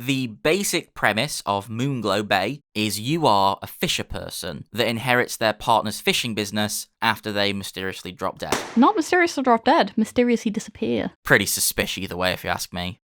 The basic premise of Moonglow Bay is you are a fisher person that inherits their partner's fishing business after they mysteriously drop dead. Not mysteriously drop dead, mysteriously disappear. Pretty suspicious either way, if you ask me.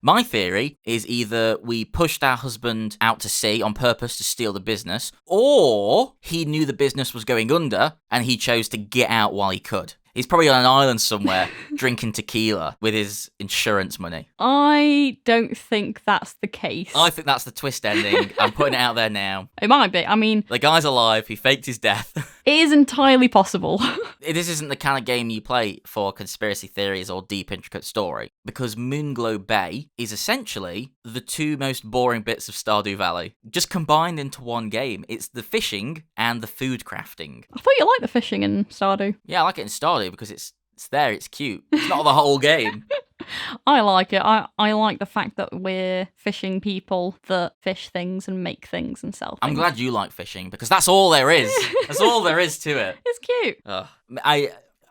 My theory is either we pushed our husband out to sea on purpose to steal the business, or he knew the business was going under and he chose to get out while he could. He's probably on an island somewhere drinking tequila with his insurance money. I don't think that's the case. I think that's the twist ending. I'm putting it out there now. It might be. I mean, The guy's alive. He faked his death. it is entirely possible. This isn't the kind of game you play for conspiracy theories or deep, intricate story, because Moonglow Bay is essentially the two most boring bits of Stardew Valley, just combined into one game. It's the fishing and the food crafting. I thought you liked the fishing in Stardew. Yeah, I like it in Stardew because it's there, it's cute. It's not the whole game. I like it. I like the fact that we're fishing people that fish things and make things and sell things. I'm glad you like fishing because that's all there is. That's all there is to it. It's cute.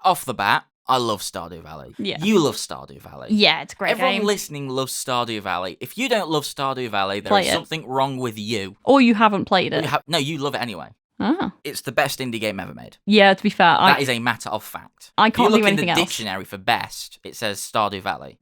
Off the bat, I love Stardew Valley. Yeah. You love Stardew Valley. Yeah, it's a great Everyone game. listening loves Stardew Valley. If you don't love Stardew Valley, there Play is it. something wrong with you. Or you haven't played it. No, you love it anyway. Ah. It's the best indie game ever made. Yeah, to be fair, That is a matter of fact. I If you can't look think of in anything the else. dictionary for best, it says Stardew Valley.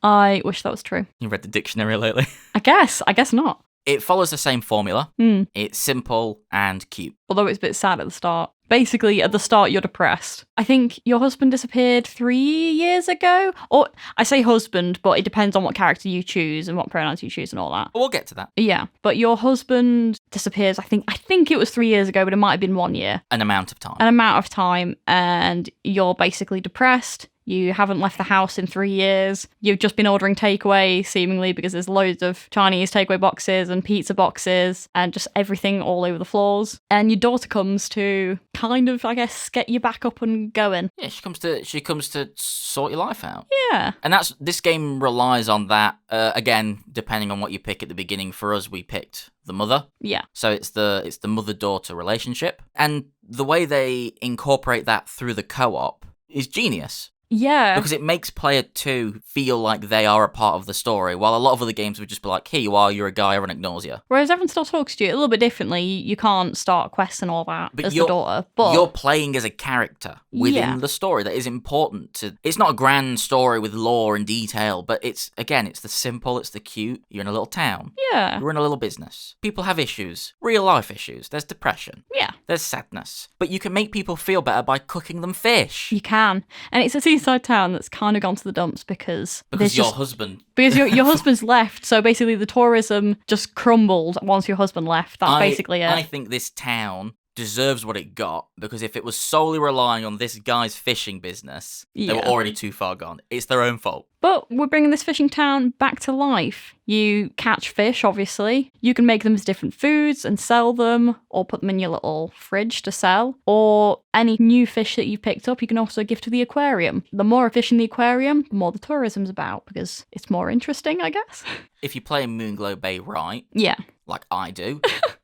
I wish that was true. You read the dictionary lately? I guess not. It follows the same formula. Hmm. It's simple and cute. Although it's a bit sad at the start. Basically, at the start, you're depressed. I think your husband disappeared 3 years ago. Or, I say husband, but it depends on what character you choose and what pronouns you choose and all that. We'll get to that. Yeah, but your husband disappears, I think it was 3 years ago, but it might have been 1 year. An amount of time. An amount of time, and you're basically depressed. You haven't left the house in 3 years. You've just been ordering takeaway, seemingly, because there's loads of Chinese takeaway boxes and pizza boxes and just everything all over the floors. And your daughter comes to kind of, I guess, get you back up and going. Yeah, she comes to sort your life out. Yeah. And this game relies on that. Again, depending on what you pick at the beginning. For us, we picked the mother. Yeah. So it's the mother-daughter relationship. And the way they incorporate that through the co-op is genius. Yeah. Because it makes player 2 feel like they are a part of the story, while a lot of other games would just be like, here you are, you're a guy, everyone ignores you. Whereas everyone still talks to you a little bit differently. You can't start quests and all that as the daughter. But you're playing as a character within Yeah. the story that is important to... It's not a grand story with lore and detail, but it's the simple, it's the cute. You're in a little town. yeah. You're in a little business. People have issues. Real life issues. There's depression. Yeah. There's sadness. But you can make people feel better by cooking them fish. You can. And it's a seaside town that's kind of gone to the dumps because there's Your just- husband... Because your husband's left, so basically the tourism just crumbled once your husband left. That's basically it. I think this town deserves what it got, because if it was solely relying on this guy's fishing business, they were Yeah. already too far gone. It's their own fault. But we're bringing this fishing town back to life. You catch fish, obviously. You can make them as different foods and sell them, or put them in your little fridge to sell. Or any new fish that you've picked up, you can also give to the aquarium. The more fish in the aquarium, the more the tourism's about, because it's more interesting, I guess. If you play Moonglow Bay right, Yeah. like I do,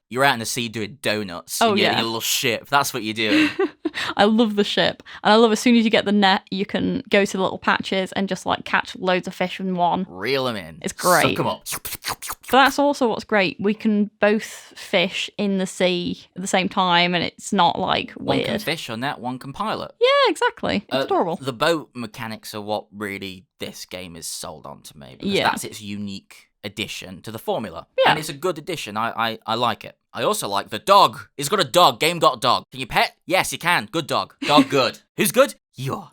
you're out in the sea doing donuts Oh, in your yeah. little ship. That's what you're doing. I love the ship. And I love as soon as you get the net, you can go to the little patches and just like catch loads of fish in one. Reel them in. It's great. Suck them up. But that's also what's great. We can both fish in the sea at the same time, and it's not like One weird. can fish on that, one can pilot. Yeah, exactly. It's adorable. The boat mechanics are what really this game is sold on to me, because Yeah. that's its unique addition to the formula. Yeah. And it's a good addition. I like it. I also like the dog. It's got a dog. Game got a dog. Can you pet? Yes, you can. Good dog. Dog good. Who's good? You are.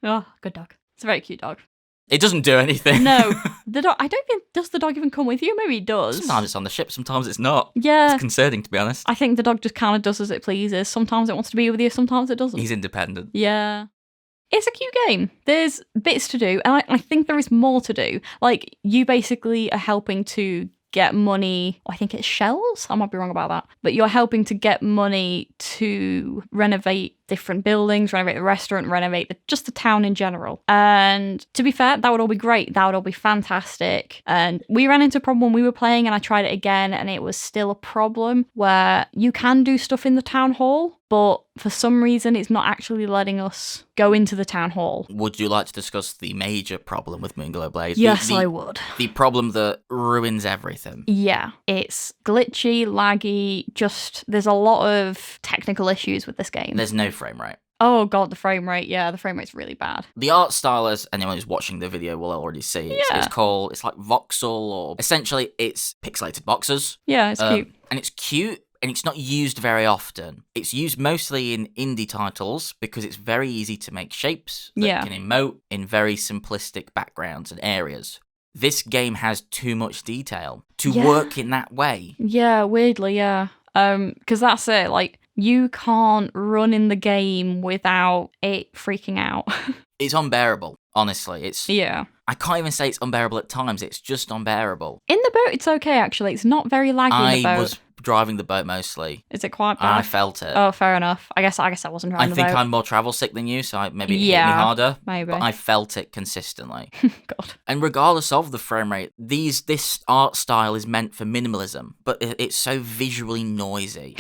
Oh, good dog. It's a very cute dog. It doesn't do anything. No, the dog. I don't think does the dog even come with you. Maybe it does. Sometimes it's on the ship, sometimes it's not. Yeah. It's concerning, to be honest. I think the dog just kind of does as it pleases. Sometimes it wants to be with you. Sometimes it doesn't. He's independent. Yeah. It's a cute game. There's bits to do, and I think there is more to do. Like, you basically are helping to get money. I think it's shells. I might be wrong about that. But you're helping to get money to renovate different buildings, renovate the restaurant, renovate just the town in general. And to be fair, that would all be great. That would all be fantastic. And we ran into a problem when we were playing, and I tried it again, and it was still a problem where you can do stuff in the town hall, but for some reason, it's not actually letting us go into the town hall. Would you like to discuss the major problem with Moonglow Bay? Yes, I would. The problem that ruins everything. Yeah, it's glitchy, laggy, there's a lot of technical issues with this game. There's no frame rate. Oh god, the frame rate. Yeah, the frame rate's really bad. The art style, as anyone who's watching the video will already see, it's like voxel, or essentially it's pixelated boxes. Yeah, it's cute. And it's cute. And it's not used very often. It's used mostly in indie titles because it's very easy to make shapes that can emote in very simplistic backgrounds and areas. This game has too much detail to work in that way. Yeah, weirdly, yeah. Because that's it. Like, you can't run in the game without it freaking out. It's unbearable, honestly. Yeah. I can't even say it's unbearable at times. It's just unbearable. In the boat, it's okay, actually. It's not very laggy in the boat. I was driving the boat mostly. Is it quite bad? I felt it. Oh, fair enough. I guess I wasn't driving the boat. I think I'm more travel sick than you, so maybe it hit me harder. Maybe. But I felt it consistently. God. And regardless of the frame rate, this art style is meant for minimalism, but it's so visually noisy.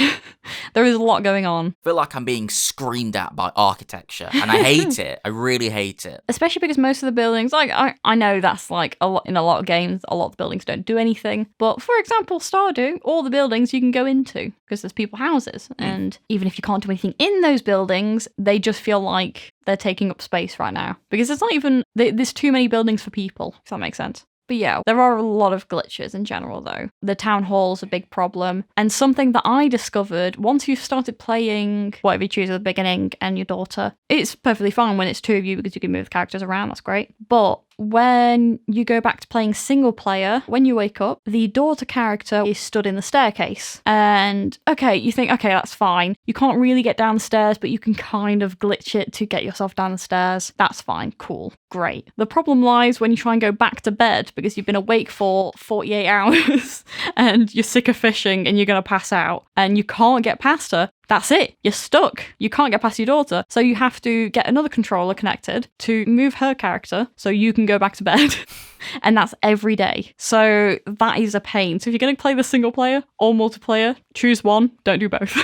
There is a lot going on. I feel like I'm being screamed at by architecture, and I hate it. I really hate it. Especially because most of the buildings, like, I know that's like in a lot of games, a lot of the buildings don't do anything. But for example, Stardew, all the buildings you can go into because there's people houses. And even if you can't do anything in those buildings, they just feel like they're taking up space right now. Because it's not even, there's too many buildings for people, if that makes sense. But yeah, there are a lot of glitches in general, though. The town hall's a big problem. And something that I discovered, once you've started playing whatever you choose at the beginning and your daughter, it's perfectly fine when it's two of you because you can move the characters around, that's great. But when you go back to playing single player, when you wake up, the daughter character is stood in the staircase. And okay, you think, okay, that's fine. You can't really get down the stairs, but you can kind of glitch it to get yourself down the stairs. That's fine, cool, great. The problem lies when you try and go back to bed because you've been awake for 48 hours and you're sick of fishing and you're going to pass out and you can't get past her. That's it. You're stuck. You can't get past your daughter. So you have to get another controller connected to move her character so you can go back to bed. And that's every day. So that is a pain. So if you're going to play the single player or multiplayer, choose one. Don't do both.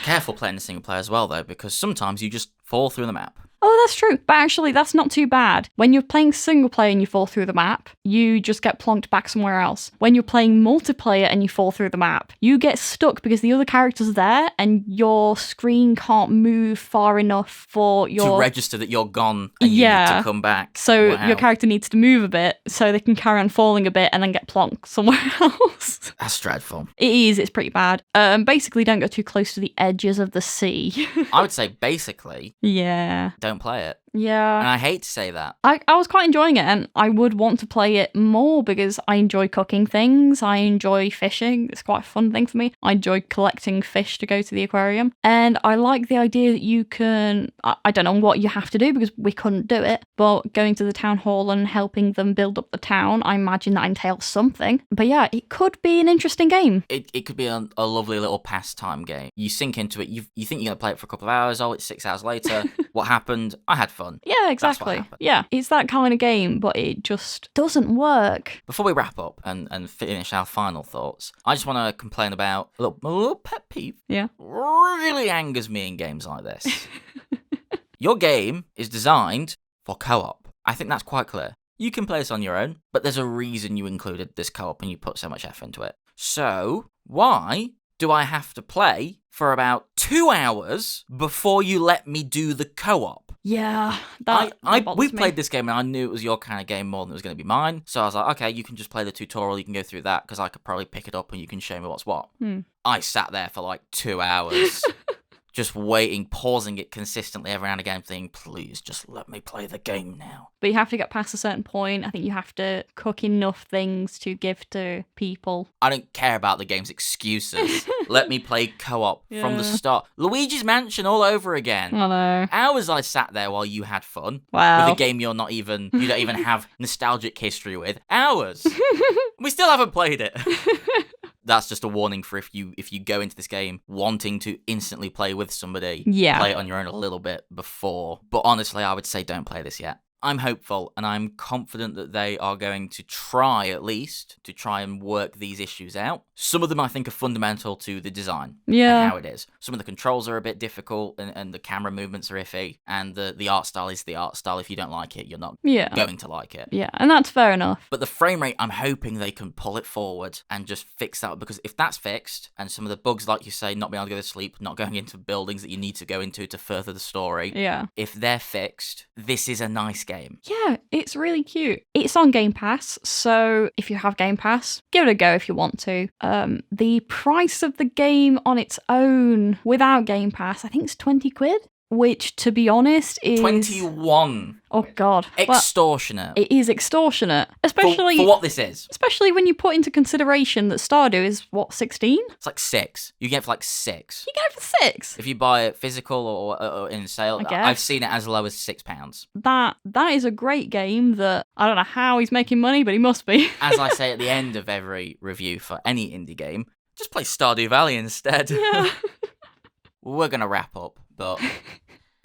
Careful playing the single player as well, though, because sometimes you just fall through the map. Oh, that's true. But actually, that's not too bad. When you're playing single player and you fall through the map, you just get plonked back somewhere else. When you're playing multiplayer and you fall through the map, you get stuck because the other character's there and your screen can't move far enough for your... to register that you're gone and you need to come back. So your character needs to move a bit so they can carry on falling a bit and then get plonked somewhere else. That's dreadful. It is. It's pretty bad. Basically, don't go too close to the edges of the sea. I would say basically... yeah. Don't play it. Yeah. And I hate to say that. I was quite enjoying it and I would want to play it more because I enjoy cooking things. I enjoy fishing. It's quite a fun thing for me. I enjoy collecting fish to go to the aquarium. And I like the idea that you can, I don't know what you have to do because we couldn't do it, but going to the town hall and helping them build up the town, I imagine that entails something. But yeah, it could be an interesting game. It could be a lovely little pastime game. You sink into it, you think you're going to play it for a couple of hours, oh, it's 6 hours later. What happened? I had fun. Yeah, exactly. Yeah, it's that kind of game, but it just doesn't work. Before we wrap up and finish our final thoughts, I just want to complain about a little pet peeve. Yeah. Really angers me in games like this. Your game is designed for co-op. I think that's quite clear. You can play this on your own, but there's a reason you included this co-op and you put so much effort into it. So, why do I have to play for about 2 hours before you let me do the co-op? Yeah, we played this game and I knew it was your kind of game more than it was going to be mine. So I was like, okay, you can just play the tutorial, you can go through that because I could probably pick it up and you can show me what's what. I sat there for like 2 hours. Just waiting, pausing it consistently every now and again, thinking, please, just let me play the game now. But you have to get past a certain point. I think you have to cook enough things to give to people. I don't care about the game's excuses. Let me play co-op from the start. Luigi's Mansion all over again. I know. Hours I sat there while you had fun. Wow. With a game you don't even have nostalgic history with. Hours. We still haven't played it. that's just a warning for if you go into this game wanting to instantly play with somebody, Yeah. play it on your own a little bit before. But honestly, I would say don't play this yet. I'm hopeful and I'm confident that they are going to try, at least, to try and work these issues out. Some of them I think are fundamental to the design Yeah. and how it is. Some of the controls are a bit difficult and the camera movements are iffy, and the art style is the art style. If you don't like it, you're not going to like it. Yeah, and that's fair enough. But the frame rate, I'm hoping they can pull it forward and just fix that, because if that's fixed, and some of the bugs, like you say, not being able to go to sleep, not going into buildings that you need to go into to further the story, Yeah. if they're fixed, this is a nice game. Yeah, it's really cute. It's on Game Pass, so if you have Game Pass, give it a go if you want to. The price of the game on its own without Game Pass, I think it's 20 quid, which, to be honest, is... 21. Oh, God. Extortionate. Well, it is extortionate. Especially... For what this is. Especially when you put into consideration that Stardew is, what, 16? It's like 6. You get it for like 6. You get it for 6? If you buy it physical or in sale, I guess. I've seen it as low as £6. That is a great game that I don't know how he's making money, but he must be. As I say at the end of every review for any indie game, just play Stardew Valley instead. Yeah. We're going to wrap up, but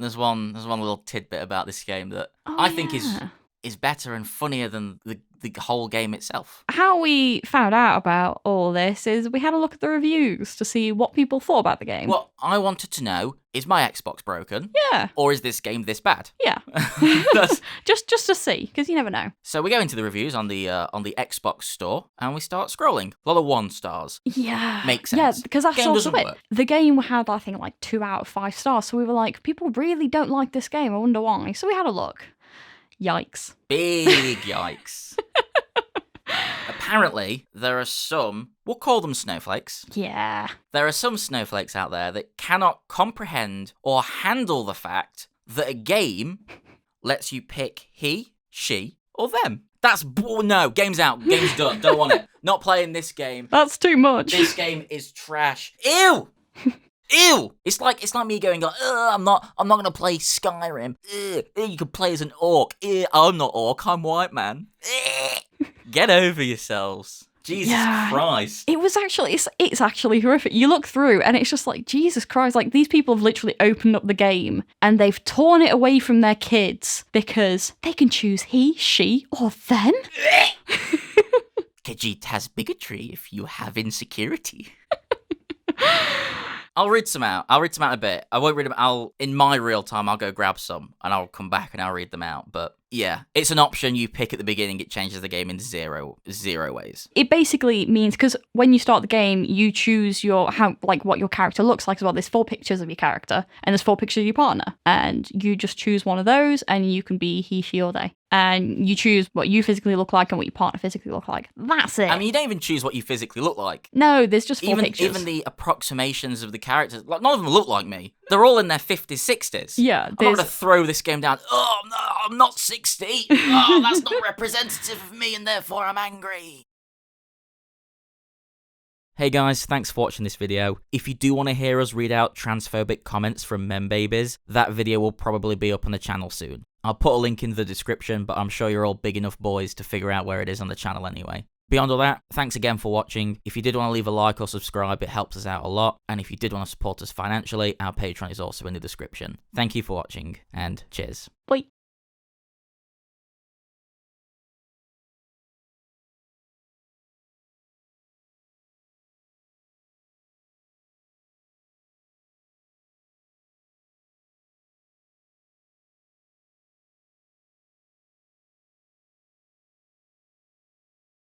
there's one little tidbit about this game that I think is better and funnier than the whole game itself. How we found out about all this is we had a look at the reviews to see what people thought about the game. What I wanted to know, is my Xbox broken? Yeah. Or is this game this bad? Yeah. just to see, because you never know. So we go into the reviews on the Xbox store, and we start scrolling. A lot of 1 stars. Yeah. Makes sense. Yeah, because that's Game also doesn't it. work. The game had, I think, like 2 out of 5 stars, so we were like, people really don't like this game, I wonder why. So we had a look. Yikes. Big yikes. Apparently, there are some, we'll call them snowflakes. Yeah. There are some snowflakes out there that cannot comprehend or handle the fact that a game lets you pick he, she, or them. No, game's out, game's done, don't want it. Not playing this game. That's too much. This game is trash. Ew! Ew! It's like me going, I'm not gonna play Skyrim. You can play as an orc. I'm not orc, I'm white man. Get over yourselves. Jesus Christ. It was actually, it's actually horrific. You look through and it's just like, Jesus Christ, like these people have literally opened up the game and they've torn it away from their kids because they can choose he, she, or them. Khajiit has bigotry if you have insecurity. I'll read some out. A bit. I won't read them. In my real time, I'll go grab some and I'll come back and I'll read them out. But yeah, it's an option you pick at the beginning. It changes the game in zero ways. It basically means, because when you start the game, you choose what your character looks like as well. There's 4 pictures of your character and there's 4 pictures of your partner. And you just choose one of those and you can be he, she, or they. And you choose what you physically look like and what your partner physically look like. That's it. I mean, you don't even choose what you physically look like. No, there's just 4 pictures. Even the approximations of the characters, like, none of them look like me. They're all in their 50s, 60s. Yeah. I'm not going to throw this game down. Oh, no, I'm not 60. Oh, that's not representative of me and therefore I'm angry. Hey guys, thanks for watching this video. If you do want to hear us read out transphobic comments from membabies, that video will probably be up on the channel soon. I'll put a link in the description, but I'm sure you're all big enough boys to figure out where it is on the channel anyway. Beyond all that, thanks again for watching. If you did want to leave a like or subscribe, it helps us out a lot. And if you did want to support us financially, our Patreon is also in the description. Thank you for watching, and cheers. Bye.